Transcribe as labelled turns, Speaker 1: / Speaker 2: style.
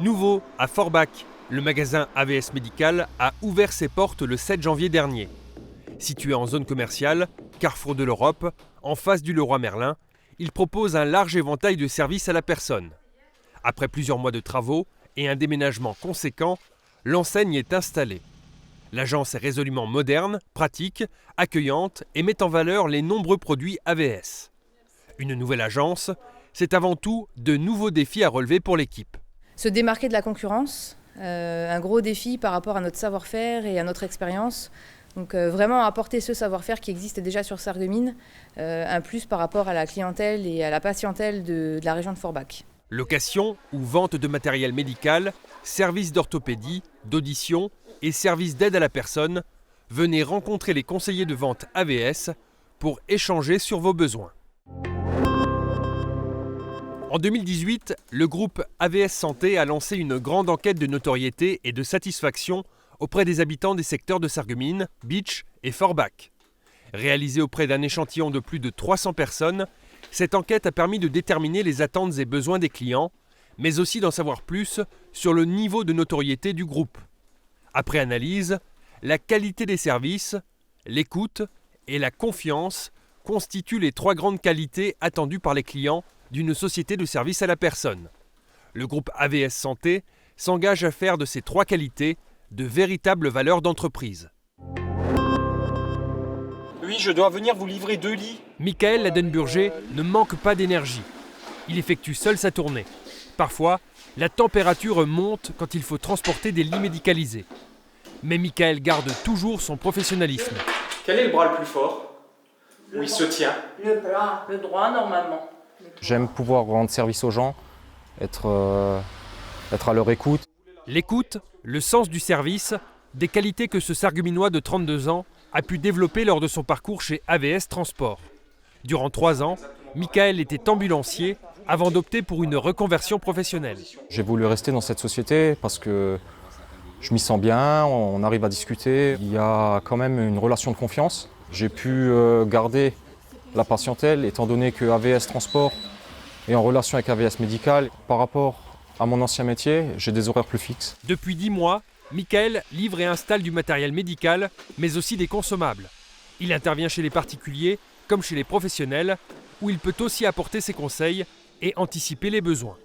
Speaker 1: Nouveau, à Forbach, le magasin AVS Médical a ouvert ses portes le 7 janvier dernier. Situé en zone commerciale, carrefour de l'Europe, en face du Leroy Merlin, il propose un large éventail de services à la personne. Après plusieurs mois de travaux et un déménagement conséquent, l'enseigne est installée. L'agence est résolument moderne, pratique, accueillante et met en valeur les nombreux produits AVS. Une nouvelle agence, c'est avant tout de nouveaux défis à relever pour l'équipe.
Speaker 2: Se démarquer de la concurrence, un gros défi par rapport à notre savoir-faire et à notre expérience. Donc vraiment apporter ce savoir-faire qui existe déjà sur Sarreguemines, un plus par rapport à la clientèle et à la patientèle de la région de Forbach.
Speaker 1: Location ou vente de matériel médical, services d'orthopédie, d'audition et services d'aide à la personne, venez rencontrer les conseillers de vente AVS pour échanger sur vos besoins. En 2018, le groupe AVS Santé a lancé une grande enquête de notoriété et de satisfaction auprès des habitants des secteurs de Sarreguemines, Bitche et Forbach. Réalisée auprès d'un échantillon de plus de 300 personnes, cette enquête a permis de déterminer les attentes et besoins des clients, mais aussi d'en savoir plus sur le niveau de notoriété du groupe. Après analyse, la qualité des services, l'écoute et la confiance constituent les trois grandes qualités attendues par les clients d'une société de service à la personne. Le groupe AVS Santé s'engage à faire de ces trois qualités de véritables valeurs d'entreprise.
Speaker 3: Oui, je dois venir vous livrer 2 lits.
Speaker 1: Michael Ladenburger ne manque pas d'énergie. Il effectue seul sa tournée. Parfois, la température monte quand il faut transporter des lits médicalisés. Mais Michael garde toujours son professionnalisme.
Speaker 3: Quel est le bras le plus fort? Où il se tient?
Speaker 4: Le droit normalement.
Speaker 5: J'aime pouvoir rendre service aux gens, être à leur écoute.
Speaker 1: L'écoute, le sens du service, des qualités que ce Sarregueminois de 32 ans a pu développer lors de son parcours chez AVS Transport. Durant 3 ans, Michael était ambulancier avant d'opter pour une reconversion professionnelle.
Speaker 5: J'ai voulu rester dans cette société parce que je m'y sens bien, on arrive à discuter. Il y a quand même une relation de confiance. J'ai pu garder la patientèle étant donné que AVS Transport est en relation avec AVS Médical. Par rapport à mon ancien métier, j'ai des horaires plus fixes.
Speaker 1: Depuis 10 mois, Michael livre et installe du matériel médical, mais aussi des consommables. Il intervient chez les particuliers comme chez les professionnels, où il peut aussi apporter ses conseils et anticiper les besoins.